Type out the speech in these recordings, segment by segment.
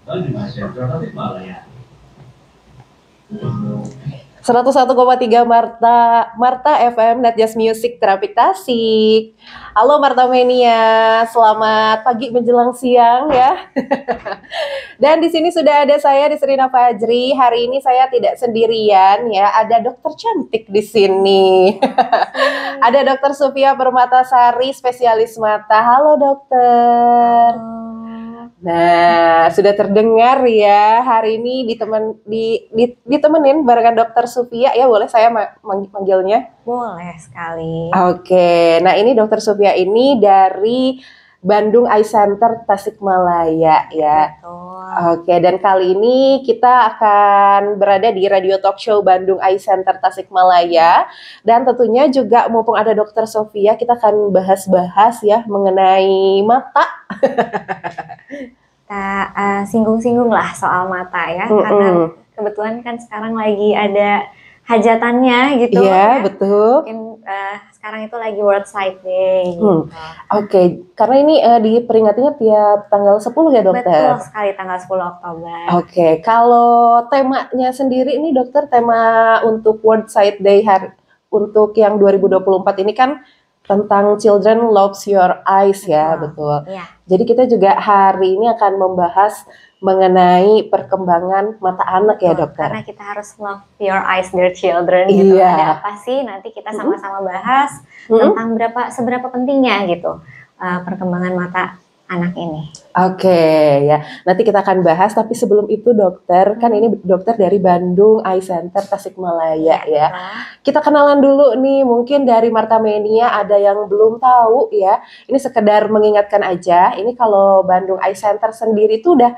101,3 Marta FM Not Just Music Terapi Tasik. Halo Marta Mania, selamat pagi menjelang siang ya. Dan di sini sudah ada saya Desrina Fajri. Hari ini saya tidak sendirian ya, ada dokter cantik di sini. Ada Dokter Sufia Permatasari, spesialis mata. Halo dokter. Nah, sudah terdengar ya, hari ini ditemenin barengan Dokter Sufia ya, boleh saya manggilnya? Boleh sekali. Oke, nah ini Dokter Sufia ini dari Bandung Eye Center Tasikmalaya ya. Betul. Oke, dan kali ini kita akan berada di Radio Talk Show Bandung Eye Center Tasikmalaya. Dan tentunya juga mumpung ada Dokter Sofia, kita akan bahas-bahas ya mengenai mata. Kita singgung-singgung lah soal mata ya, karena kebetulan kan sekarang lagi ada hajatannya gitu. Iya, betul. Mungkin sekarang itu lagi World Sight Day. Gitu. Oke, karena ini diperingatinya tiap tanggal 10 ya dokter? Betul sekali, tanggal 10 Oktober. Oke, kalau temanya sendiri ini dokter, tema untuk World Sight Day untuk yang 2024 ini kan tentang Children Loves Your Eyes ya, betul. Iya. Jadi kita juga hari ini akan membahas mengenai perkembangan mata anak ya dokter. Karena kita harus love your eyes, dear children gitu. Iya. Ada apa sih? Nanti kita sama-sama bahas tentang seberapa pentingnya gitu perkembangan mata anak ini. Oke ya, nanti kita akan bahas. Tapi sebelum itu dokter, kan ini dokter dari Bandung Eye Center Tasikmalaya ya. Kita kenalan dulu nih, mungkin dari Marta Mania ada yang belum tahu ya. Ini sekedar mengingatkan aja. Ini kalau Bandung Eye Center sendiri itu udah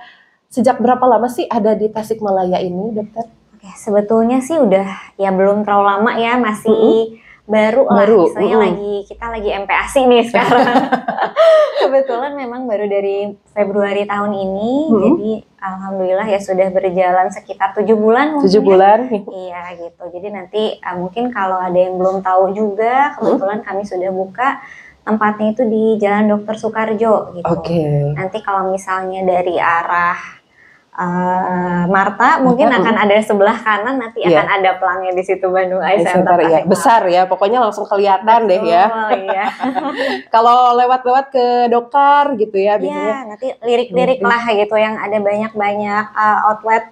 sejak berapa lama sih ada di Tasikmalaya ini dokter? Oke, sebetulnya sih udah ya belum terlalu lama ya, masih baru lah, misalnya kita lagi MPASI nih sekarang. Kebetulan memang baru dari Februari tahun ini, jadi alhamdulillah ya sudah berjalan sekitar 7 bulan. 7 bulan? Iya gitu, jadi nanti mungkin kalau ada yang belum tahu juga, kebetulan kami sudah buka tempatnya itu di Jalan Dr. Soekarjo gitu. Nanti kalau misalnya dari arah Marta mungkin akan ada sebelah kanan, nanti akan ada pelangnya di situ, Bandung Eye Center ya. Besar ya, pokoknya langsung kelihatan deh ya. Iya. Kalau lewat-lewat ke Dokar gitu ya biasanya. Iya, nanti lirik-lirik lah gitu yang ada banyak-banyak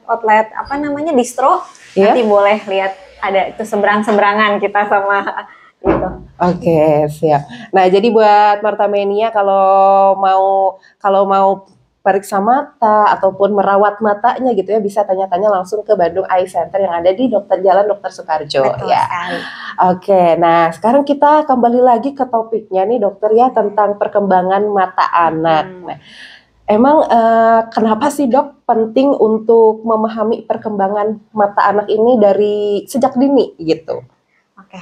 outlet apa namanya, distro. Nanti boleh lihat ada itu seberang-seberangan kita sama gitu. Oke, siap. Nah, jadi buat Marta Mania kalau mau periksa mata ataupun merawat matanya gitu ya, bisa tanya-tanya langsung ke Bandung Eye Center yang ada di Jalan Dr. Soekarjo. Betul ya. Sekali. Oke, nah sekarang kita kembali lagi ke topiknya nih dokter ya, tentang perkembangan mata anak. Nah, emang kenapa sih dok penting untuk memahami perkembangan mata anak ini dari sejak dini gitu? Oke.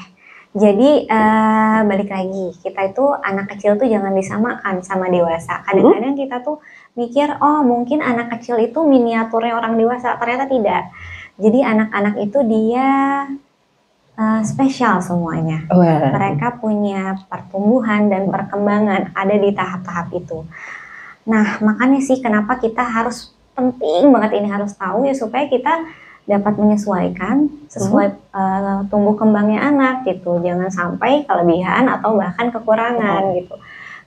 Jadi balik lagi, kita itu anak kecil tuh jangan disamakan sama dewasa. Kadang-kadang kita tuh mikir, oh mungkin anak kecil itu miniaturnya orang dewasa, ternyata tidak. Jadi anak-anak itu dia spesial semuanya. Mereka punya pertumbuhan dan perkembangan ada di tahap-tahap itu. Nah makanya sih kenapa kita harus, penting banget ini harus tahu ya, supaya kita dapat menyesuaikan sesuai tumbuh kembangnya anak gitu. Jangan sampai kelebihan atau bahkan kekurangan gitu.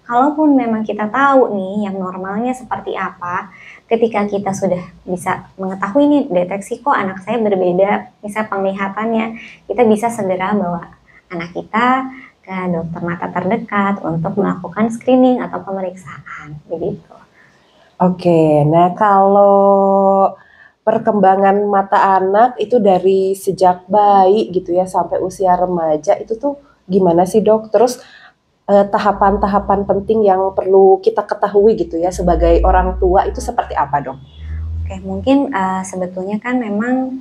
Kalaupun memang kita tahu nih yang normalnya seperti apa, ketika kita sudah bisa mengetahui nih, deteksi kok anak saya berbeda, misal penglihatannya, kita bisa segera bawa anak kita ke dokter mata terdekat untuk melakukan screening atau pemeriksaan, begitu. Oke, nah kalau perkembangan mata anak itu dari sejak bayi gitu ya sampai usia remaja, itu tuh gimana sih dok? Terus tahapan-tahapan penting yang perlu kita ketahui gitu ya sebagai orang tua itu seperti apa dok? Oke, mungkin sebetulnya kan memang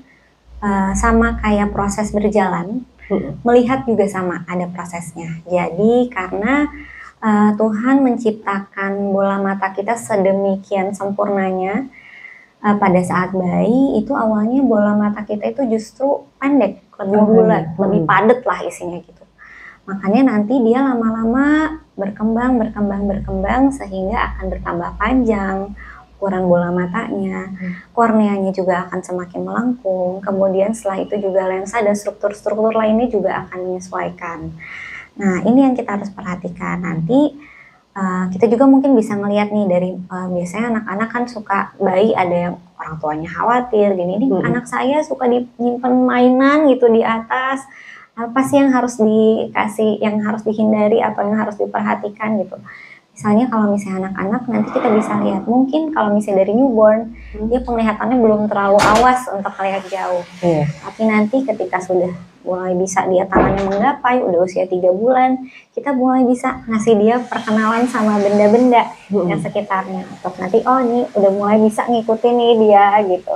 sama kayak proses berjalan, melihat juga sama ada prosesnya. Jadi karena Tuhan menciptakan bola mata kita sedemikian sempurnanya, pada saat bayi itu awalnya bola mata kita itu justru pendek, lebih bulat, lebih padat lah isinya gitu. Makanya nanti dia lama-lama berkembang sehingga akan bertambah panjang, kurang bola matanya, korneanya juga akan semakin melengkung, kemudian setelah itu juga lensa dan struktur-struktur lainnya juga akan menyesuaikan. Nah, ini yang kita harus perhatikan. Nanti kita juga mungkin bisa ngelihat nih dari biasanya anak-anak kan suka bayi ada yang orang tuanya khawatir gini, ini anak saya suka dinyimpen mainan gitu di atas, apa sih yang harus dikasih, yang harus dihindari atau yang harus diperhatikan gitu. Misalnya kalau misalnya anak-anak nanti kita bisa lihat mungkin kalau misalnya dari newborn dia penglihatannya belum terlalu awas untuk melihat jauh. Tapi nanti ketika sudah mulai bisa dia tangannya menggapai, udah usia 3 bulan, kita mulai bisa ngasih dia perkenalan sama benda-benda yang sekitarnya. Untuk nanti, oh ini udah mulai bisa ngikutin nih dia gitu.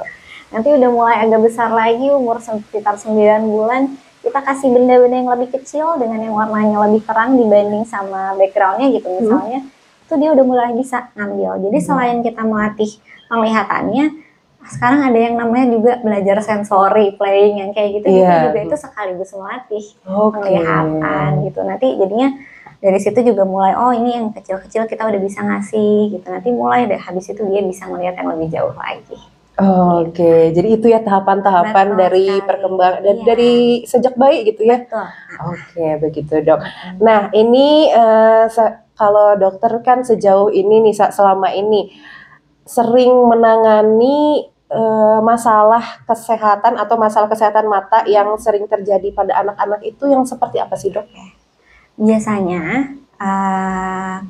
Nanti udah mulai agak besar lagi, umur sekitar 9 bulan, kita kasih benda-benda yang lebih kecil dengan yang warnanya lebih terang dibanding sama backgroundnya gitu misalnya, itu dia udah mulai bisa ngambil. Jadi selain kita melatih penglihatannya, sekarang ada yang namanya juga belajar sensori playing yang kayak gitu, juga itu sekaligus melatih penglihatan gitu. Nanti jadinya dari situ juga mulai, oh ini yang kecil-kecil kita udah bisa ngasih gitu. Nanti mulai deh habis itu dia bisa melihat yang lebih jauh lagi. Oke, jadi itu ya tahapan-tahapan dari perkembangan dari sejak bayi gitu ya. Betul. Oke, begitu dok. Nah ini kalau dokter kan sejauh ini nih selama ini sering menangani masalah kesehatan atau masalah kesehatan mata yang sering terjadi pada anak-anak itu yang seperti apa sih dok? Biasanya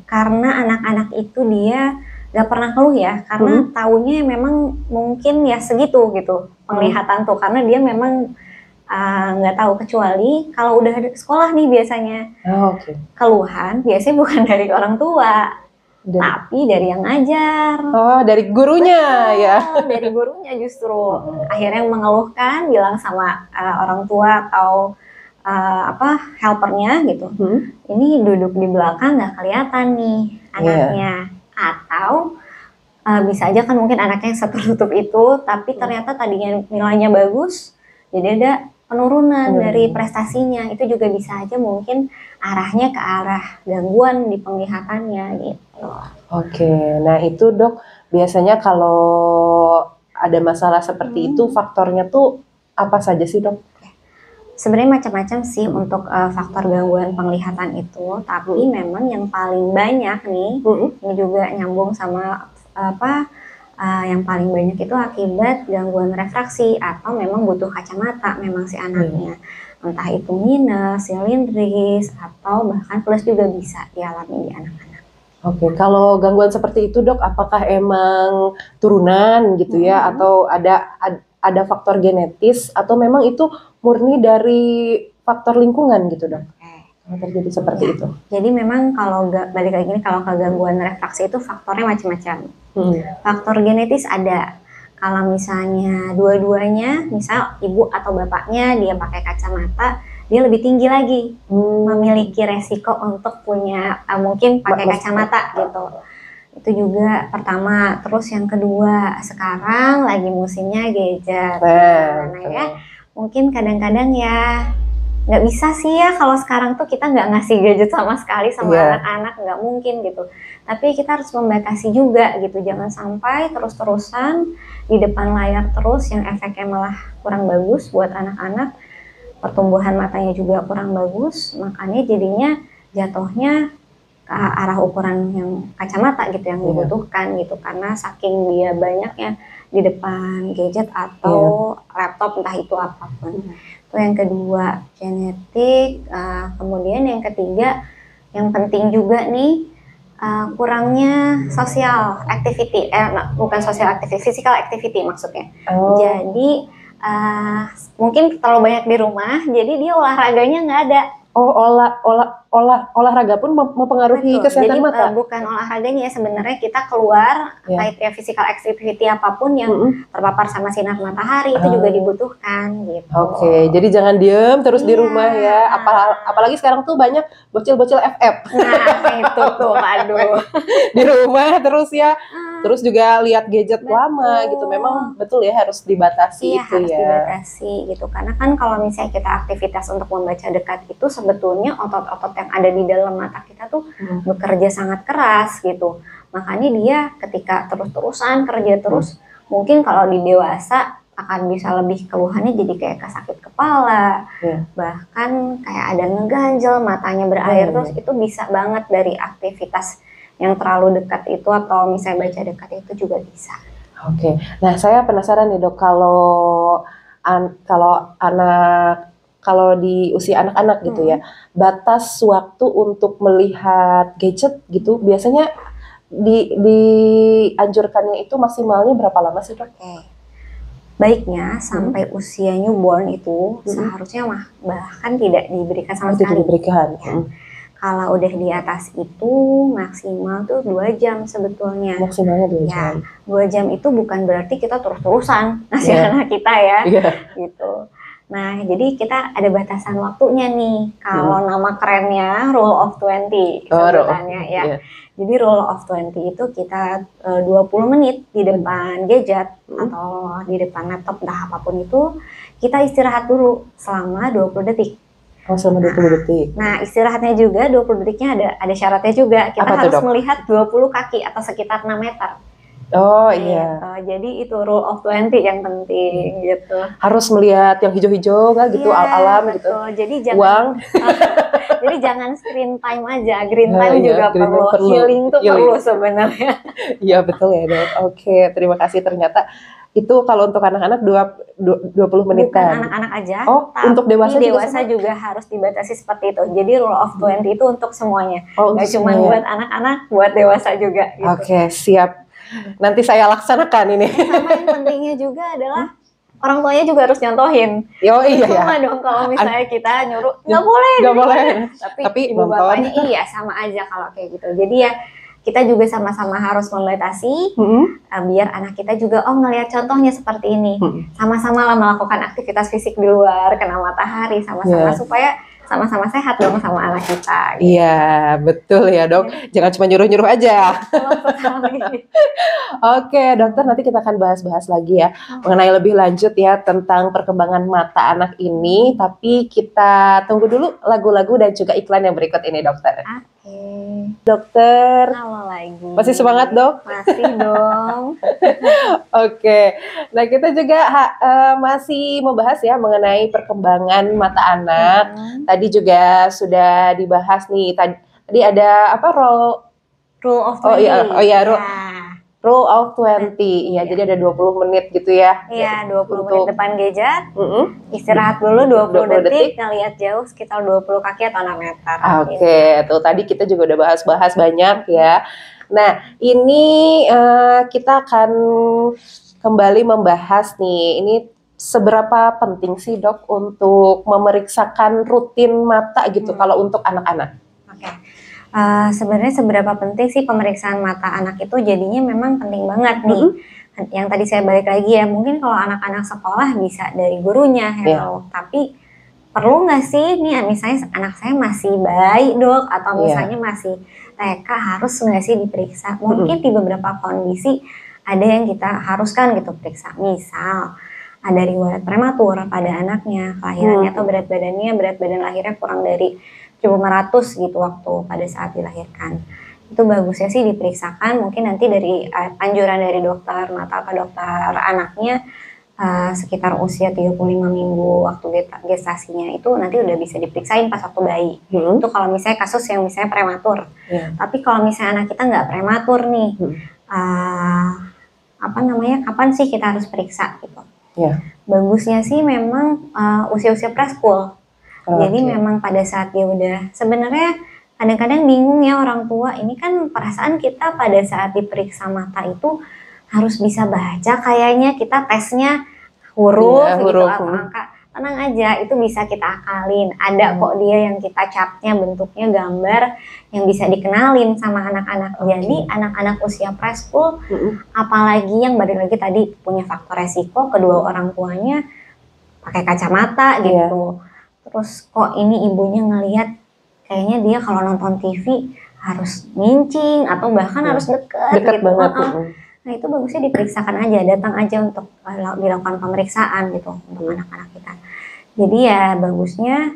karena anak-anak itu dia gak pernah keluh ya, karena taunya memang mungkin ya segitu gitu penglihatan tuh, karena dia memang nggak tahu, kecuali kalau udah sekolah nih biasanya keluhan biasanya bukan dari orang tua, tapi dari yang ngajar. Oh, dari gurunya. Betul, ya. Dari gurunya justru akhirnya mengeluhkan, bilang sama orang tua atau helpernya gitu. Ini duduk di belakang nggak kelihatan nih anaknya. Atau bisa aja kan mungkin anaknya yang tertutup itu, tapi ternyata tadinya nilainya bagus, jadi ada penurunan dari prestasinya. Itu juga bisa aja mungkin arahnya ke arah gangguan di penglihatannya gitu. Oke, nah itu dok biasanya kalau ada masalah seperti itu faktornya tuh apa saja sih dok? Sebenarnya macam-macam sih untuk faktor gangguan penglihatan itu, tapi memang yang paling banyak nih, ini juga nyambung sama yang paling banyak itu akibat gangguan refraksi atau memang butuh kacamata memang si anaknya. Entah itu minus, silindris, atau bahkan plus juga bisa dialami di anak-anak. Oke, kalau gangguan seperti itu dok, apakah emang turunan gitu ya, atau ada faktor genetis, atau memang itu murni dari faktor lingkungan gitu dok? Kalau terjadi seperti itu. Jadi memang kalau balik lagi nih, kalau gangguan refraksi itu faktornya macam-macam. Faktor genetis ada. Kalau misalnya dua-duanya, misal ibu atau bapaknya dia pakai kacamata, dia lebih tinggi lagi memiliki resiko untuk punya mungkin pakai kacamata gitu. Itu juga pertama. Terus yang kedua, sekarang lagi musimnya gadget. Nah ya, mungkin kadang-kadang ya nggak bisa sih ya kalau sekarang tuh kita nggak ngasih gadget sama sekali sama anak-anak, nggak mungkin gitu. Tapi kita harus membatasi juga gitu, jangan sampai terus-terusan di depan layar terus yang efeknya malah kurang bagus buat anak-anak, pertumbuhan matanya juga kurang bagus, makanya jadinya jatuhnya ke arah ukuran yang kacamata gitu yang dibutuhkan gitu, karena saking dia banyaknya di depan gadget atau laptop entah itu apapun. Itu yang kedua, genetik. Kemudian yang ketiga yang penting juga nih, kurangnya social activity, bukan social activity, physical activity maksudnya. Jadi mungkin terlalu banyak di rumah, jadi dia olahraganya nggak ada. Olahraga pun mempengaruhi kesehatan mata. Bukan olahraganya ya, sebenarnya kita keluar, entah itu ya physical activity apapun yang terpapar sama sinar matahari itu juga dibutuhkan gitu. Oke, jadi jangan diem terus di rumah ya. Apalagi sekarang tuh banyak bocil-bocil FF. Nah itu tuh, aduh. Di rumah terus ya. Terus juga lihat gadget lama gitu. Memang betul ya, harus dibatasi itu harus dibatasi gitu. Karena kan kalau misalnya kita aktivitas untuk membaca dekat itu sebetulnya otot-otot yang ada di dalam mata kita tuh bekerja sangat keras gitu. Makanya dia ketika terus-terusan kerja terus, mungkin kalau di dewasa akan bisa lebih keluhannya jadi kayak sakit kepala, bahkan kayak ada ngeganjel, matanya berair terus, itu bisa banget dari aktivitas yang terlalu dekat itu atau misalnya baca dekat itu juga bisa. Oke. Nah saya penasaran nih dok, kalau di usia anak-anak gitu ya, batas waktu untuk melihat gadget gitu biasanya dianjurkannya itu maksimalnya berapa lama sih dok? Baiknya sampai usia newborn itu seharusnya bahkan tidak diberikan sama sekali. Kalau udah di atas itu maksimal tuh 2 jam sebetulnya. Maksimalnya 2 jam. 2 jam itu bukan berarti kita terus-terusan ngasih anak kita ya, gitu. Nah, jadi kita ada batasan waktunya nih. Kalau nama kerennya Rule of 20 sebutannya ya. Jadi Rule of 20 itu kita 20 menit di depan gadget atau di depan laptop, entah apapun itu, kita istirahat dulu selama 20 detik. Selama 20 detik. Nah, istirahatnya juga 20 detiknya ada syaratnya juga. Kita harus melihat 20 kaki atau sekitar 6 meter. Oh iya. Jadi itu Rule of 20 yang penting gitu. Harus melihat yang hijau-hijau kan gitu, alam gitu. Jadi jangan jadi jangan screen time aja, green time juga perlu. Healing tuh perlu sebenarnya. Iya betul ya dok. Oke, terima kasih. Ternyata itu kalau untuk anak-anak 20 menitan. Bukan anak-anak aja, tapi untuk dewasa juga harus dibatasi seperti itu. Jadi Rule of 20 itu untuk semuanya. Nggak cuma buat anak-anak, buat dewasa juga. Gitu. Oke, siap. Nanti saya laksanakan ini. Sama yang pentingnya juga adalah orang tuanya juga harus nyontohin. Oh iya ya. Sama dong kalau misalnya kita nyuruh nggak boleh. Tapi ibu bapaknya sama aja kalau kayak gitu. Jadi ya kita juga sama-sama harus membatasi biar anak kita juga ngelihat contohnya seperti ini. Sama-sama lah melakukan aktivitas fisik di luar, kena matahari sama-sama supaya sama-sama sehat dong sama anak kita. Iya, betul ya dok. Jangan cuma nyuruh-nyuruh aja. Oke, dokter, nanti kita akan bahas-bahas lagi ya mengenai lebih lanjut ya tentang perkembangan mata anak ini. Tapi kita tunggu dulu lagu-lagu dan juga iklan yang berikut ini, dokter. Dokter. Halo lagi. Masih semangat dok? Masih dong. Oke. Nah kita juga masih membahas ya mengenai perkembangan mata anak. Tadi juga sudah dibahas nih. Tadi ada apa Rule of 20. Rule of 20. Iya, jadi ada 20 menit gitu ya. Iya, 20 menit depan gadget. Istirahat dulu 20 detik, ngelihat jauh sekitar 20 kaki atau 6 meter. Oke, tuh tadi kita juga udah bahas-bahas banyak ya. Nah, ini kita akan kembali membahas nih, ini seberapa penting sih dok untuk memeriksakan rutin mata gitu kalau untuk anak-anak? Sebenarnya seberapa penting sih pemeriksaan mata anak itu jadinya memang penting banget nih. Yang tadi saya balik lagi ya, mungkin kalau anak-anak sekolah bisa dari gurunya, tapi perlu nggak sih nih misalnya anak saya masih bayi dok atau misalnya masih TK harus nggak sih diperiksa? Mungkin di beberapa kondisi ada yang kita haruskan gitu periksa. Misal ada riwayat prematur pada anaknya, kelahirannya atau berat badan lahirnya kurang dari 500 gitu waktu pada saat dilahirkan. Itu bagusnya sih diperiksakan, mungkin nanti dari anjuran dari dokter mata atau dokter anaknya sekitar usia 35 minggu waktu gestasinya itu nanti udah bisa diperiksain pas waktu bayi. Itu kalau misalnya kasus yang misalnya prematur. Tapi kalau misalnya anak kita nggak prematur nih, kapan sih kita harus periksa gitu? Bagusnya sih memang usia-usia preschool. Jadi memang pada saat dia udah, sebenarnya kadang-kadang bingung ya orang tua, ini kan perasaan kita pada saat diperiksa mata itu harus bisa baca kayaknya, kita tesnya huruf gitu atau angka. Tenang aja, itu bisa kita akalin. Ada kok dia yang kita capnya bentuknya gambar yang bisa dikenalin sama anak-anak. Jadi anak-anak usia preschool, apalagi yang balik lagi tadi punya faktor resiko, kedua orang tuanya pakai kacamata gitu. Terus kok ini ibunya ngelihat kayaknya dia kalau nonton TV harus mincing atau bahkan harus dekat gitu. Banget. Nah itu bagusnya diperiksakan aja, datang aja untuk dilakukan pemeriksaan gitu untuk anak-anak kita. Jadi ya bagusnya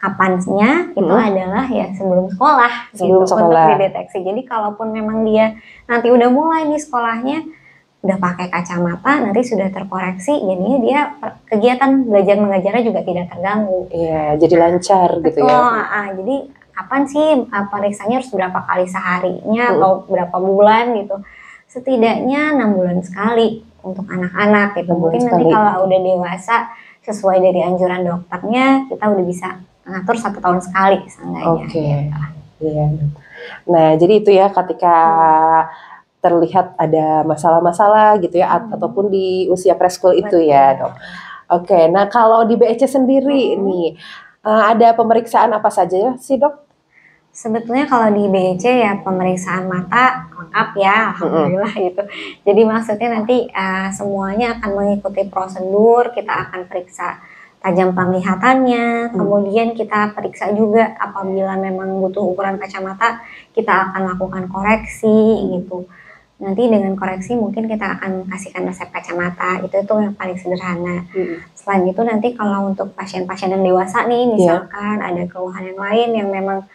kapannya itu adalah ya sebelum sekolah gitu, untuk dideteksi. Jadi kalaupun memang dia nanti udah mulai nih sekolahnya udah pakai kacamata, nanti sudah terkoreksi, jadinya dia kegiatan belajar mengajarnya juga tidak terganggu. Iya, jadi lancar gitu ya. Jadi kapan sih periksanya harus berapa kali seharinya atau berapa bulan gitu? Setidaknya 6 bulan sekali untuk anak-anak gitu. Mungkin nanti kalau udah dewasa sesuai dari anjuran dokternya kita udah bisa ngatur 1 tahun sekali seenggaknya. Iya. Nah, jadi itu ya ketika terlihat ada masalah-masalah gitu ya, ataupun di usia preschool itu ya, Dok. Nah kalau di BEC sendiri nih, ada pemeriksaan apa saja ya sih, Dok? Sebetulnya kalau di BEC ya pemeriksaan mata lengkap ya, alhamdulillah gitu. Jadi maksudnya nanti semuanya akan mengikuti prosedur, kita akan periksa tajam penglihatannya, kemudian kita periksa juga apabila memang butuh ukuran kacamata, kita akan lakukan koreksi gitu. Nanti dengan koreksi mungkin kita akan kasihkan resep kacamata, itu yang paling sederhana. Selain itu nanti kalau untuk pasien-pasien yang dewasa nih, misalkan ada keluhan yang lain yang memang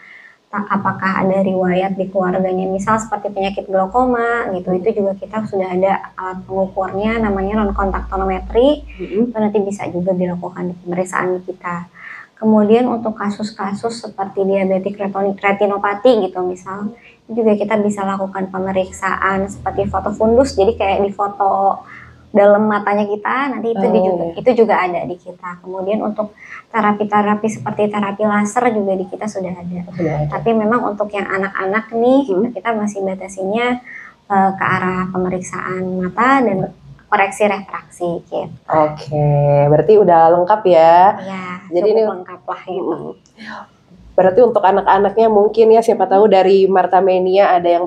apakah ada riwayat di keluarganya, misal seperti penyakit glaukoma gitu, itu juga kita sudah ada alat pengukurnya namanya non-kontak tonometri, itu nanti bisa juga dilakukan di pemeriksaan kita. Kemudian untuk kasus-kasus seperti diabetik retinopati gitu misal, juga kita bisa lakukan pemeriksaan seperti foto fundus, jadi kayak di foto dalam matanya kita, nanti itu juga ada di kita. Kemudian untuk terapi-terapi seperti terapi laser juga di kita sudah ada. Tapi memang untuk yang anak-anak nih, kita masih batasinya ke arah pemeriksaan mata dan koreksi refraksi gitu. Berarti udah lengkap ya? Iya, jadi ini lengkap lah gitu. Berarti untuk anak-anaknya mungkin ya, siapa tahu dari Martha Mania ada yang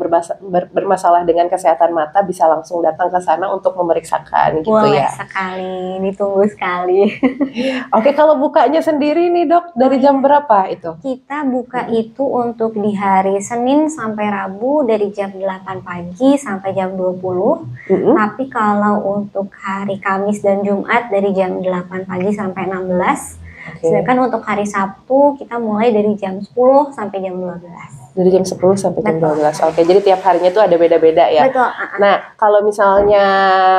bermasalah dengan kesehatan mata, bisa langsung datang ke sana untuk memeriksakan gitu. Boleh ya. Sekali, ditunggu sekali. Kalau bukanya sendiri nih, Dok, dari jam berapa itu? Kita buka itu untuk di hari Senin sampai Rabu dari jam 8 pagi sampai jam 20. Tapi kalau untuk hari Kamis dan Jumat dari jam 8 pagi sampai 16. Sedangkan untuk hari Sabtu kita mulai dari jam 10 sampai jam 12. Dari jam 10 sampai jam 12. Jadi tiap harinya tuh ada beda-beda ya. Betul. Nah, kalau misalnya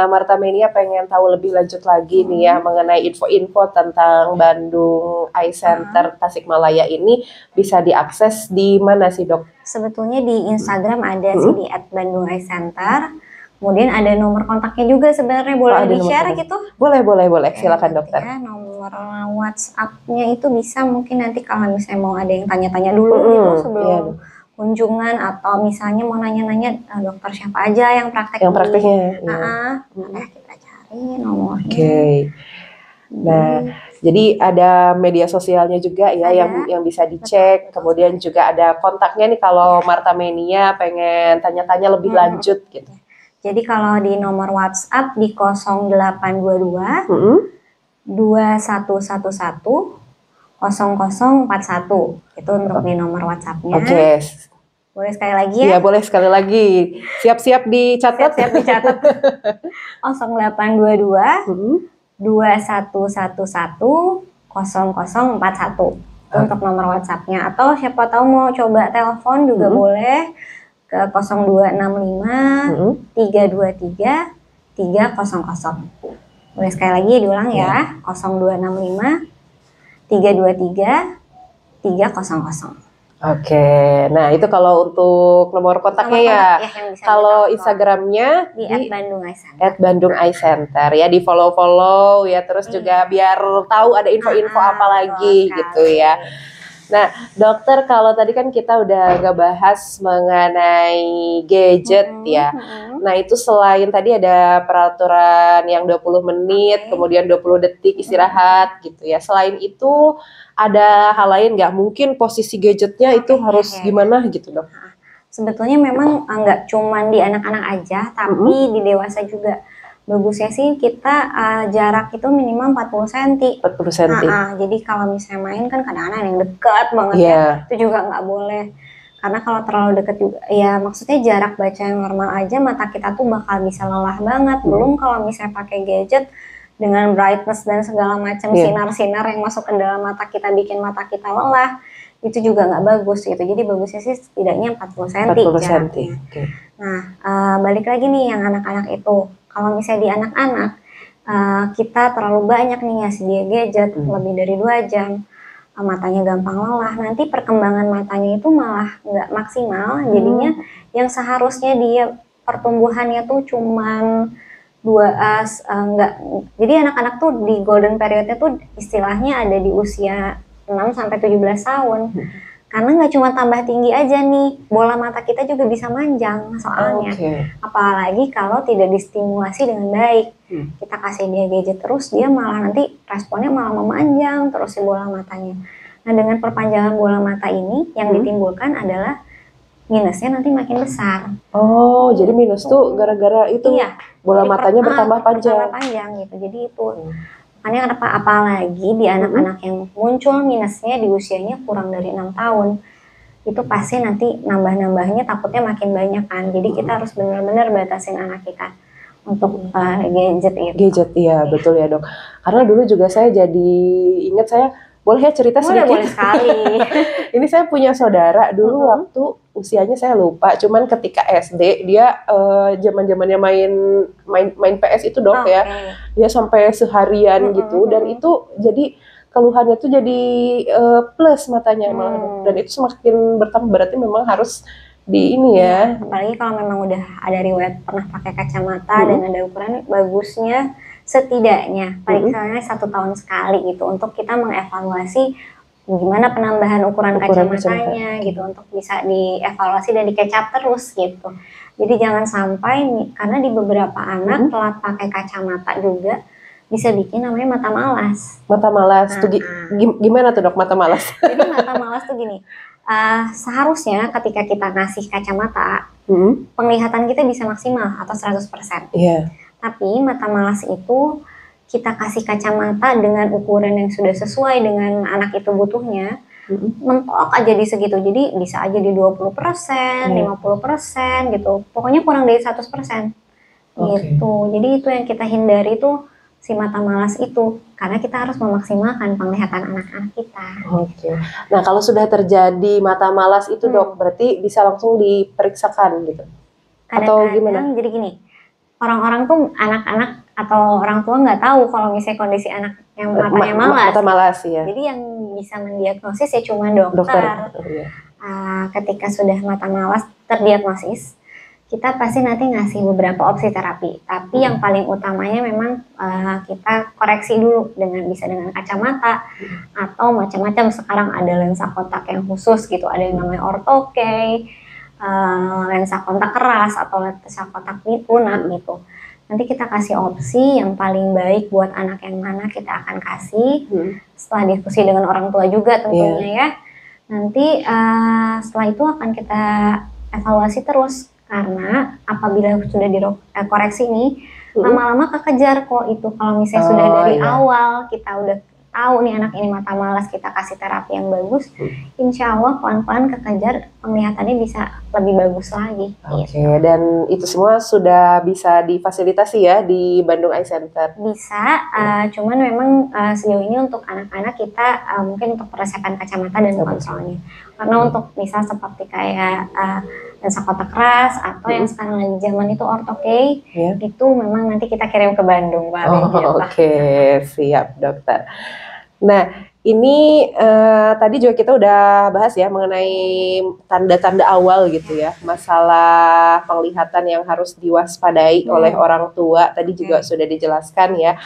Martha Mania pengen tahu lebih lanjut lagi nih ya mengenai info-info tentang Bandung Eye Center Tasikmalaya ini, bisa diakses di mana sih, Dok? Sebetulnya di Instagram ada sih di @bandungeyecenter. Kemudian ada nomor kontaknya juga sebenarnya, boleh di-share gitu? Boleh. Silakan, Dokter. Ya, nomor WhatsApp-nya itu bisa mungkin nanti kalau misalnya mau ada yang tanya-tanya dulu gitu sebelum kunjungan, atau misalnya mau nanya-nanya dokter siapa aja yang prakteknya. Kita cari nomornya. Nah, jadi ada media sosialnya juga ya yang bisa dicek. Kemudian juga ada kontaknya nih kalau Martha Mania pengen tanya-tanya lebih lanjut gitu. Jadi kalau di nomor WhatsApp di 0822 2111 0041, itu untuk di nomor WhatsApp-nya. Boleh sekali lagi ya? Iya, boleh sekali lagi. Siap-siap dicatat. 0822 2111 0041 untuk nomor WhatsApp-nya. Atau siapa tahu mau coba telepon juga boleh ke 0265 323 300. Boleh sekali lagi diulang ya, 0265 323 300. Nah itu kalau untuk nomor kontaknya ya. Kalau Instagramnya di @Bandung Eye Center ya, di follow ya, terus juga biar tahu ada info-info apa lagi gitu ya. Nah, dokter, kalau tadi kan kita udah ngebahas mengenai gadget ya. Nah, itu selain tadi ada peraturan yang 20 menit, kemudian 20 detik istirahat gitu ya. Selain itu ada hal lain nggak? Mungkin posisi gadgetnya itu harus gimana gitu, Dok? Sebetulnya memang nggak cuma di anak-anak aja, tapi di dewasa juga. Bagusnya sih kita jarak itu minimal 40 cm. 40 cm. Jadi kalau misalnya main kan kadang-kadang ada yang dekat banget ya, itu juga nggak boleh. Karena kalau terlalu dekat juga, ya maksudnya jarak baca yang normal aja mata kita tuh bakal bisa lelah banget. Belum kalau misalnya pakai gadget dengan brightness dan segala macam sinar-sinar yang masuk ke dalam mata kita bikin mata kita lelah, itu juga nggak bagus gitu. Jadi bagusnya sih setidaknya 40 cm 40 cm. jaraknya. Okay. Nah, balik lagi nih yang anak-anak itu. Kalau misalnya di anak-anak, kita terlalu banyak nih ngasih dia gadget lebih dari 2 jam, matanya gampang lelah, nanti perkembangan matanya itu malah nggak maksimal. Jadinya yang seharusnya dia pertumbuhannya tuh cuman enggak. Jadi anak-anak tuh di golden periodnya tuh istilahnya ada di usia 6 sampai 17 tahun. Karena nggak cuma tambah tinggi aja nih, bola mata kita juga bisa manjang soalnya. Apalagi kalau tidak distimulasi dengan baik. Kita kasih dia gadget terus, dia malah nanti responnya malah memanjang terus si bola matanya. Nah, dengan perpanjangan bola mata ini yang ditimbulkan adalah minusnya nanti makin besar. Oh, jadi minus tuh gara-gara itu bola matanya bertambah panjang gitu. Jadi itu makanya kenapa apalagi di anak-anak yang muncul minusnya di usianya kurang dari 6 tahun, itu pasti nanti nambah-nambahnya takutnya makin banyak kan. Jadi kita harus benar-benar batasin anak kita untuk gadget itu. Gadget, iya betul ya dok. Karena dulu juga saya jadi ingat, saya boleh ya cerita sedikit? Boleh sekali. Ini saya punya saudara dulu waktu usianya saya lupa, cuman ketika SD dia zaman-zamannya main PS itu dok ya. Dia sampai seharian gitu, dan itu jadi keluhannya tuh jadi plus matanya malah. Dan itu semakin bertambah, berarti memang harus di ini ya. Apalagi kalau memang udah ada riwayat pernah pakai kacamata dan ada ukuran, bagusnya setidaknya paling misalnya 1 tahun sekali gitu untuk kita mengevaluasi gimana penambahan ukuran kacamatanya gitu, untuk bisa dievaluasi dan dikecap terus gitu. Jadi jangan sampai karena di beberapa anak telat pakai kacamata juga bisa bikin namanya mata malas. Mata malas tuh gimana tuh dok mata malas? Jadi mata malas tuh gini, seharusnya ketika kita ngasih kacamata penglihatan kita bisa maksimal atau 100%. Tapi mata malas itu kita kasih kacamata dengan ukuran yang sudah sesuai dengan anak itu butuhnya, mentok aja di segitu. Jadi bisa aja di 20%, 50% gitu. Pokoknya kurang dari 100%. Gitu. Jadi itu yang kita hindari tuh si mata malas itu. Karena kita harus memaksimalkan penglihatan anak-anak kita. Nah kalau sudah terjadi mata malas itu dok, berarti bisa langsung diperiksakan gitu? Atau gimana? Jadi gini, orang-orang tuh anak-anak atau orang tua nggak tahu kalau misalnya kondisi anak yang matanya malas. Mata malas ya. Jadi yang bisa mendiagnosis ya cuma dokter. Ketika sudah mata malas terdiagnosis, kita pasti nanti ngasih beberapa opsi terapi. Tapi yang paling utamanya memang kita koreksi dulu bisa dengan kacamata atau macam-macam. Sekarang ada lensa kontak yang khusus gitu, ada yang namanya ortho-K, lensa kontak keras atau lensa kontak lunak gitu. Nanti kita kasih opsi yang paling baik buat anak yang mana kita akan kasih setelah diskusi dengan orang tua juga tentunya ya. Nanti setelah itu akan kita evaluasi terus, karena apabila sudah dikoreksi nih lama-lama kekejar kok itu. Kalau misalnya sudah dari awal kita udah tahu nih anak ini mata malas, kita kasih terapi yang bagus, insya Allah pelan-pelan kekejar penglihatannya bisa lebih bagus lagi. Dan itu semua sudah bisa difasilitasi ya di Bandung Eye Center? Bisa, cuman memang sejauh ini untuk anak-anak kita mungkin untuk persiapan kacamata dan kontrolnya. Karena untuk misal seperti kayak lensa kontak keras atau yang sekarang lagi zaman itu ortho-K, itu memang nanti kita kirim ke Bandung Pak. Siap dokter. Nah ini tadi juga kita udah bahas ya mengenai tanda-tanda awal gitu ya, masalah penglihatan yang harus diwaspadai oleh orang tua, tadi juga sudah dijelaskan ya.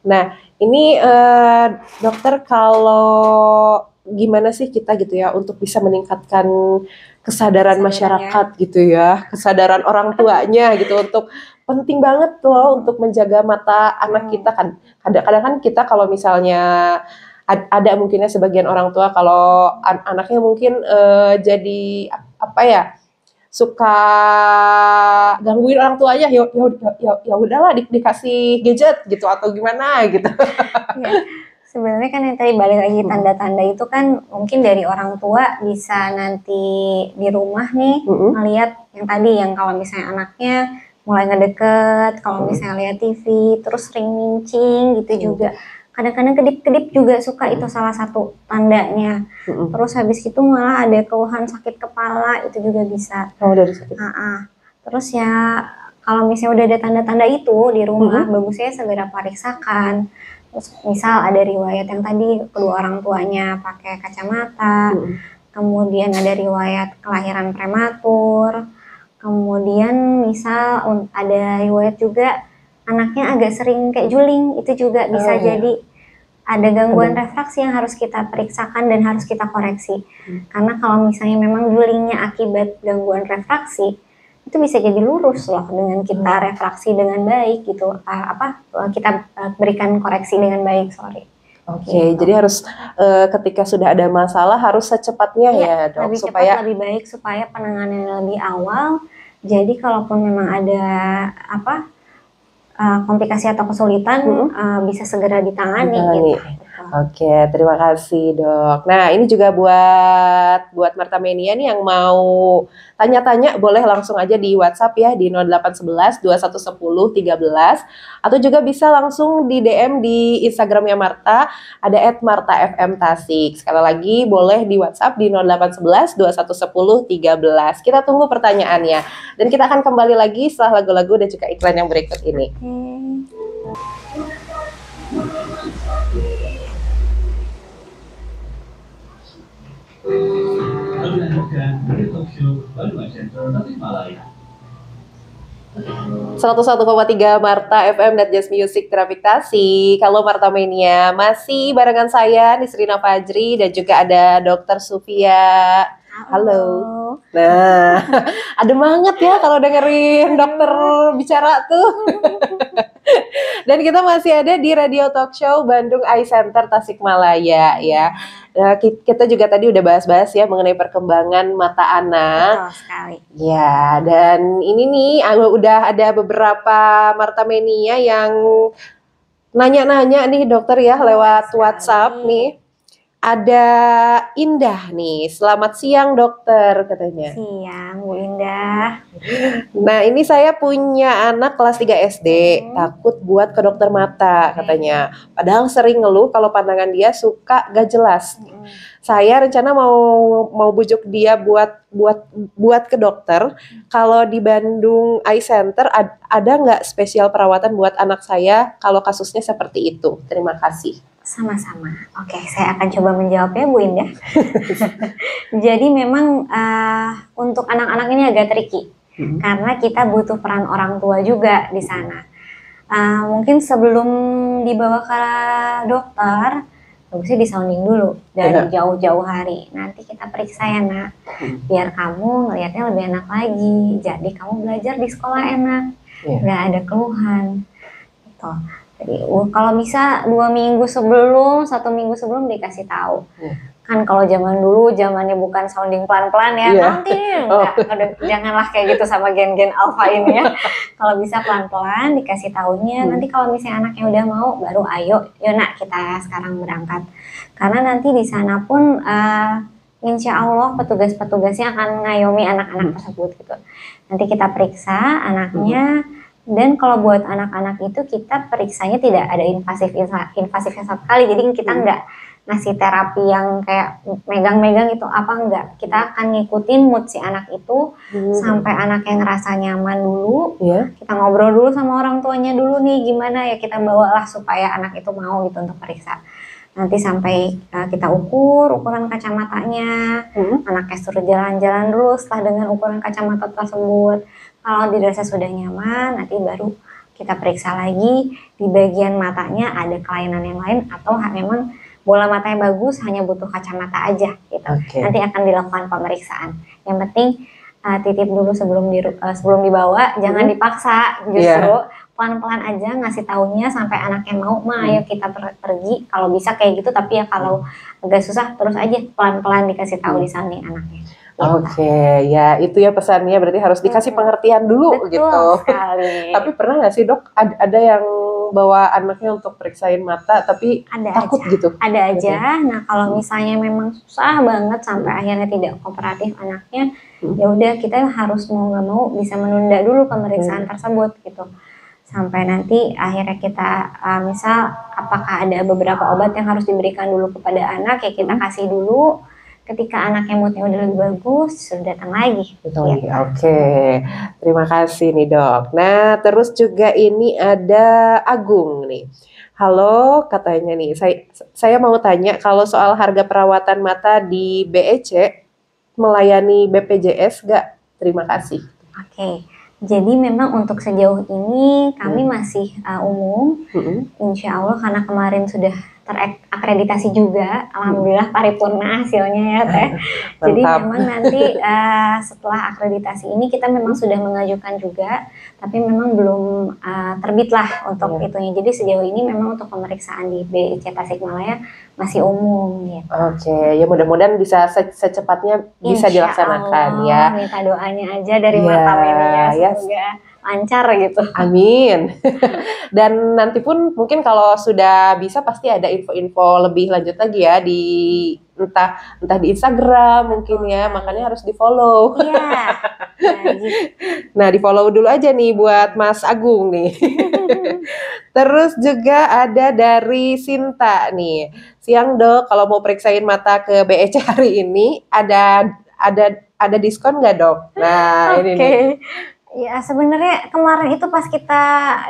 Nah ini dokter, kalau gimana sih kita gitu ya untuk bisa meningkatkan kesadaran masyarakat gitu ya, kesadaran orang tuanya gitu, untuk penting banget loh untuk menjaga mata anak kita kan. Kadang-kadang kan kita kalau misalnya ada mungkinnya sebagian orang tua kalau anaknya mungkin jadi apa ya, suka gangguin orang tuanya, ya udahlah dikasih gadget gitu atau gimana gitu. Sebenarnya kan yang tadi balik lagi tanda-tanda itu kan mungkin dari orang tua bisa nanti di rumah nih melihat yang tadi, yang kalau misalnya anaknya mulai ngedeket, kalau misalnya lihat TV, terus sering mincing gitu juga. Kadang-kadang kedip-kedip juga suka, itu salah satu tandanya. Terus habis itu malah ada keluhan sakit kepala, itu juga bisa. Oh, dari sakit. Terus ya kalau misalnya udah ada tanda-tanda itu di rumah, bagusnya segera periksakan. Terus misal ada riwayat yang tadi kedua orang tuanya pakai kacamata, kemudian ada riwayat kelahiran prematur, kemudian misal ada riwayat juga anaknya agak sering kayak juling, itu juga bisa jadi ada gangguan refraksi yang harus kita periksakan dan harus kita koreksi. Karena kalau misalnya memang julingnya akibat gangguan refraksi, itu bisa jadi lurus loh dengan kita refraksi dengan baik gitu. Kita berikan koreksi dengan baik, Oke, jadi harus ketika sudah ada masalah harus secepatnya ya dok, lebih cepat, lebih baik supaya penanganannya lebih awal. Jadi kalaupun memang ada komplikasi atau kesulitan bisa segera ditangani. Gitu. Oke, terima kasih dok. Nah ini juga buat Marta Mania nih yang mau tanya-tanya, boleh langsung aja di WhatsApp ya di 0811 2110 13, atau juga bisa langsung di DM di Instagramnya Marta, ada @martafmtasik. Sekali lagi boleh di WhatsApp di 0811 2110 13. Kita tunggu pertanyaannya dan kita akan kembali lagi setelah lagu-lagu dan juga iklan yang berikut ini. Mendengarkan Radio Talk Show Bandung Center Tasikmalaya. 101,3 Marta FM Net Jazz Music Terapiktasi. Kalau Marta Mania masih barengan saya Nisrina Fajri dan juga ada Dr. Sufia. Halo. Nah, ada banget ya kalau dengerin dokter bicara tuh. Dan kita masih ada di Radio Talk Show Bandung Eye Center Tasikmalaya ya. Kita juga tadi udah bahas-bahas ya mengenai perkembangan mata anak. Betul sekali. Ya, dan ini nih udah ada beberapa Marta Mania yang nanya-nanya nih dokter ya lewat WhatsApp nih. Ada Indah nih, selamat siang dokter katanya. Siang Bu Indah. Nah ini saya punya anak kelas 3 SD, takut buat ke dokter mata katanya. Padahal sering ngeluh kalau pandangan dia suka gak jelas. Saya rencana mau bujuk dia buat ke dokter. Kalau di Bandung Eye Center ada nggak spesial perawatan buat anak saya kalau kasusnya seperti itu? Terima kasih. Sama-sama. Oke, saya akan coba menjawabnya Bu Indah. Jadi memang untuk anak-anak ini agak tricky. Karena kita butuh peran orang tua juga di sana. Mungkin sebelum dibawa ke dokter, bagusnya disounding dulu dari jauh-jauh hari. Nanti kita periksa ya nak, biar kamu ngelihatnya lebih enak lagi. Jadi kamu belajar di sekolah enak, nggak ada keluhan. Gitu. Jadi kalau bisa 2 minggu sebelum, 1 minggu sebelum dikasih tahu. Kan kalau zaman dulu zamannya bukan sounding pelan-pelan ya, nanti janganlah kayak gitu sama gen-gen alpha ini ya. Kalau bisa pelan-pelan dikasih tahunya, nanti kalau misalnya anaknya udah mau baru ayo, yuk nak kita sekarang berangkat. Karena nanti di sana pun insya Allah petugas-petugasnya akan ngayomi anak-anak tersebut gitu. Nanti kita periksa anaknya. Dan kalau buat anak-anak itu kita periksanya tidak ada invasifnya sama sekali. Jadi kita nggak ngasih terapi yang kayak megang-megang itu enggak. Kita akan ngikutin mood si anak itu sampai anaknya ngerasa nyaman dulu. Kita ngobrol dulu sama orang tuanya dulu nih gimana ya, kita bawalah supaya anak itu mau gitu untuk periksa. Nanti sampai kita ukuran kacamatanya, anaknya suruh jalan-jalan dulu setelah dengan ukuran kacamata tersebut. Kalau dirasa sudah nyaman, nanti baru kita periksa lagi di bagian matanya ada kelainan yang lain atau memang bola matanya bagus hanya butuh kacamata aja gitu. Nanti akan dilakukan pemeriksaan. Yang penting titip dulu sebelum dibawa, jangan dipaksa, justru pelan-pelan aja ngasih taunya sampai anaknya mau, ayo kita pergi. Kalau bisa kayak gitu, tapi ya kalau agak susah terus aja pelan-pelan dikasih tahu di samping anaknya. Oke, ya itu ya pesannya, berarti harus dikasih pengertian dulu. Betul gitu. Sekali. Tapi pernah nggak sih dok ada yang bawa anaknya untuk periksain mata tapi takut gitu? Ada aja. Nah kalau misalnya memang susah banget sampai akhirnya tidak kooperatif anaknya, ya udah kita harus mau nggak mau bisa menunda dulu pemeriksaan tersebut gitu. Sampai nanti akhirnya kita misal apakah ada beberapa obat yang harus diberikan dulu kepada anak, ya kita kasih dulu. Ketika anaknya moodnya udah lebih bagus, sudah datang lagi. Oke. Terima kasih nih dok. Nah terus juga ini ada Agung nih. Halo, katanya nih, saya mau tanya kalau soal harga perawatan mata di BEC melayani BPJS nggak? Terima kasih. Oke. Jadi memang untuk sejauh ini kami masih umum, insya Allah karena kemarin sudah terakreditasi juga, alhamdulillah paripurna hasilnya ya Teh. Jadi memang nanti setelah akreditasi ini kita memang sudah mengajukan juga, tapi memang belum terbit lah untuk itunya. Jadi sejauh ini memang untuk pemeriksaan di BIC Tasikmalaya masih umum gitu. Oke, ya mudah-mudahan bisa secepatnya bisa dilaksanakan ya. Minta doanya aja dari Marta Menia, semoga lancar gitu. Amin. Dan nanti pun mungkin kalau sudah bisa pasti ada info-info lebih lanjut lagi ya di entah di Instagram mungkin ya, makanya harus di-follow. Iya. Nah, di-follow dulu aja nih buat Mas Agung nih. Terus juga ada dari Sinta nih. Siang dok, kalau mau periksain mata ke BEC hari ini ada diskon nggak dok? Nah, ini nih. Ya sebenarnya kemarin itu pas kita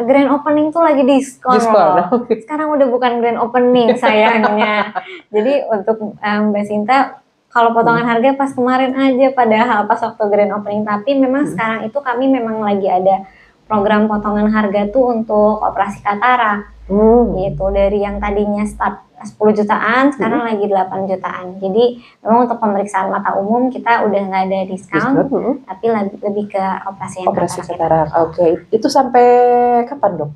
grand opening tuh lagi diskon loh. Sekarang udah bukan grand opening sayangnya. Jadi untuk Mbak Sinta, kalau potongan harga pas kemarin aja padahal pas waktu grand opening. Tapi memang sekarang itu kami memang lagi ada program potongan harga tuh untuk operasi katarak. Gitu, dari yang tadinya start 10 jutaan sekarang lagi 8 jutaan. Jadi memang untuk pemeriksaan mata umum kita udah nggak ada diskon, tapi lebih ke operasi katarak. Oke, itu sampai kapan dok?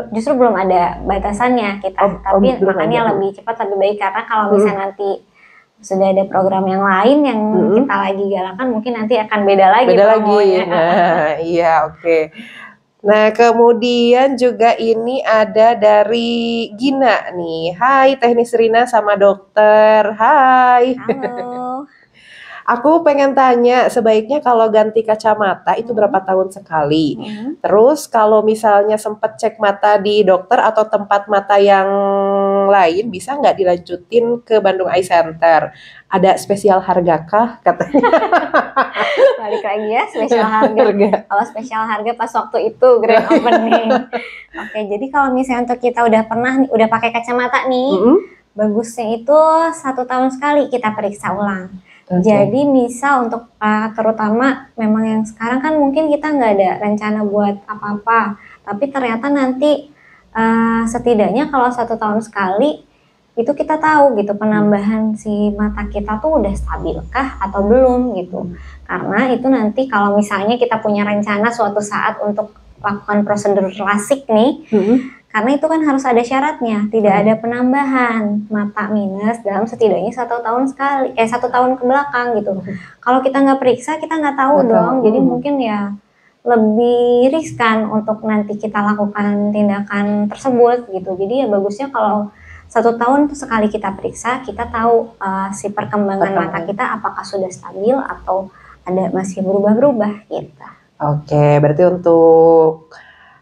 Justru belum ada batasannya kita, tapi makanya lebih cepat lebih baik, karena kalau misalnya nanti sudah ada program yang lain yang kita lagi galakan, mungkin nanti akan beda lagi. Nah, iya oke. Nah, kemudian juga ini ada dari Gina nih. Hai Teknis Rina sama dokter. Hai. Halo. Aku pengen tanya, sebaiknya kalau ganti kacamata itu berapa tahun sekali? Terus kalau misalnya sempat cek mata di dokter atau tempat mata yang lain, bisa nggak dilanjutin ke Bandung Eye Center? Ada spesial harga kah katanya? Balik lagi ya, spesial harga. Kalau spesial harga pas waktu itu grand opening. Oke, jadi kalau misalnya untuk kita udah pakai kacamata nih, bagusnya itu 1 tahun sekali kita periksa ulang. Jadi misal untuk terutama memang yang sekarang kan mungkin kita nggak ada rencana buat apa-apa, tapi ternyata nanti setidaknya kalau 1 tahun sekali itu kita tahu gitu penambahan si mata kita tuh udah stabilkah atau belum gitu. Karena itu nanti kalau misalnya kita punya rencana suatu saat untuk lakukan prosedur lasik nih, karena itu kan harus ada syaratnya, tidak ada penambahan mata minus dalam setidaknya 1 tahun sekali, 1 tahun ke belakang gitu. Kalau kita nggak periksa, kita nggak tahu dong. Jadi mungkin ya lebih riskan untuk nanti kita lakukan tindakan tersebut gitu. Jadi ya bagusnya kalau 1 tahun sekali kita periksa, kita tahu si perkembangan mata kita apakah sudah stabil atau ada masih berubah-berubah gitu. Oke, berarti untuk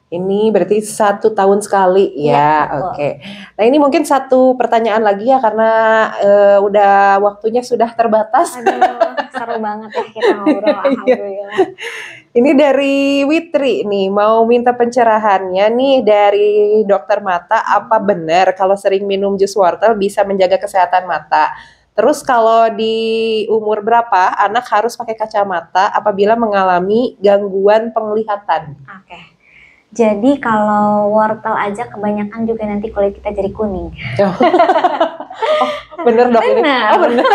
ini berarti 1 tahun sekali ya. Oke. Nah ini mungkin satu pertanyaan lagi ya karena udah waktunya sudah terbatas. Aduh, seru banget ya kita ngobrol. Alhamdulillah. Ini dari Witri nih, mau minta pencerahannya nih dari dokter mata, apa benar kalau sering minum jus wortel bisa menjaga kesehatan mata? Terus kalau di umur berapa anak harus pakai kacamata apabila mengalami gangguan penglihatan? Oke. Jadi kalau wortel aja kebanyakan juga nanti kulit kita jadi kuning. Bener dok ini? Bener.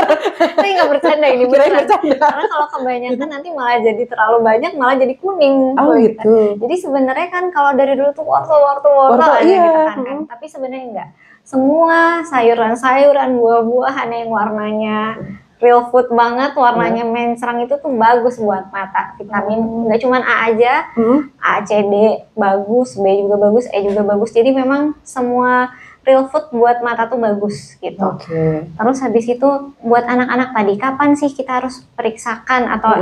Saya nggak bercanda ini, beneran. Karena kalau kebanyakan nanti malah jadi terlalu banyak, malah jadi kuning. Gitu. Jadi sebenarnya kan kalau dari dulu tuh wortel aja gitu kan. Tapi sebenarnya enggak. Semua sayuran-sayuran, buah-buahan yang warnanya real food banget, warnanya mencrang itu tuh bagus buat mata. Vitamin nggak cuma A aja, A, C, D bagus, B juga bagus, E juga bagus. Jadi memang semua real food buat mata tuh bagus gitu. Terus habis itu buat anak-anak tadi, kapan sih kita harus periksakan atau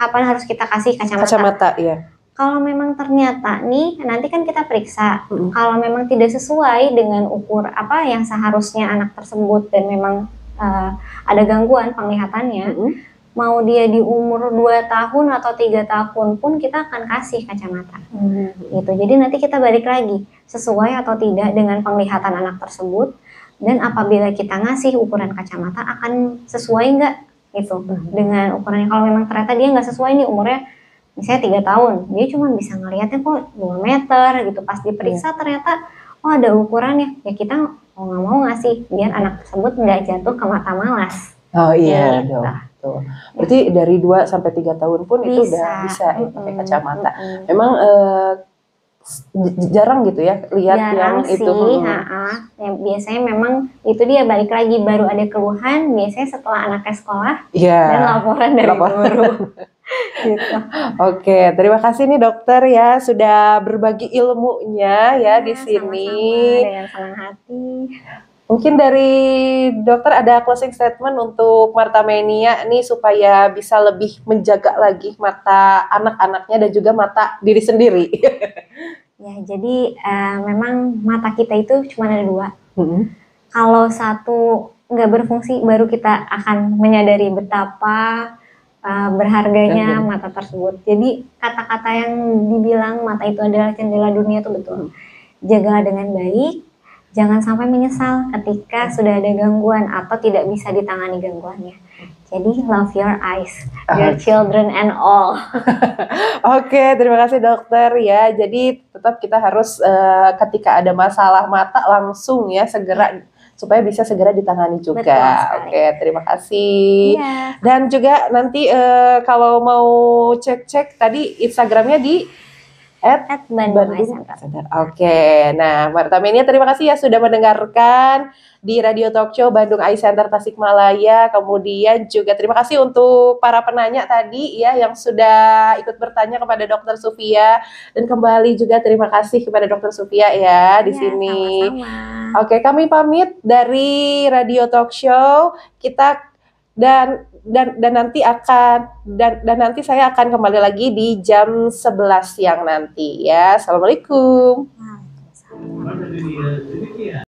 kapan harus kita kasih kacamata? Kacamata, ya. Kalau memang ternyata nih, nanti kan kita periksa. Kalau memang tidak sesuai dengan ukur apa yang seharusnya anak tersebut dan memang ada gangguan penglihatannya, mau dia di umur 2 tahun atau 3 tahun pun kita akan kasih kacamata. Gitu. Jadi nanti kita balik lagi, sesuai atau tidak dengan penglihatan anak tersebut, dan apabila kita ngasih ukuran kacamata akan sesuai nggak gitu dengan ukurannya. Kalau memang ternyata dia nggak sesuai nih umurnya, misalnya 3 tahun, dia cuma bisa ngelihatnya kok 2 meter gitu. Pas diperiksa ternyata ada ukurannya, ya kita mau nggak mau ngasih biar anak tersebut nggak jatuh ke mata malas. Oh iya dong. Berarti dari 2 sampai 3 tahun pun itu udah bisa ya pakai kacamata. Memang jarang gitu ya lihat jarang yang sih, itu. Ya, biasanya memang itu dia balik lagi baru ada keluhan biasanya setelah anaknya sekolah dan laporan dari guru. Gitu. Oke, terima kasih nih dokter ya sudah berbagi ilmunya ya di sini. Sama-sama, dengan senang hati. Mungkin dari dokter ada closing statement untuk Martha Mania nih supaya bisa lebih menjaga lagi mata anak-anaknya dan juga mata diri sendiri. Ya, jadi memang mata kita itu cuma ada 2. Kalau satu nggak berfungsi, baru kita akan menyadari betapa berharganya mata tersebut. Jadi kata-kata yang dibilang mata itu adalah jendela dunia itu betul. Jagalah dengan baik. Jangan sampai menyesal ketika sudah ada gangguan atau tidak bisa ditangani gangguannya. Jadi love your eyes, your children and all. Oke, terima kasih dokter ya. Jadi tetap kita harus ketika ada masalah mata langsung ya segera supaya bisa segera ditangani juga. Oke, terima kasih. Dan juga nanti kalau mau cek-cek tadi Instagramnya di @Bandung Eye Center. Oke, nah Martha Mania terima kasih ya sudah mendengarkan di Radio Talk Show Bandung Eye Center Tasikmalaya. Kemudian juga terima kasih untuk para penanya tadi ya yang sudah ikut bertanya kepada Dokter Sufia, dan kembali juga terima kasih kepada Dokter Sufia ya di sini. Sama-sama. Oke, kami pamit dari Radio Talk Show. Kita dan nanti saya akan kembali lagi di jam 11 siang nanti ya. Assalamualaikum.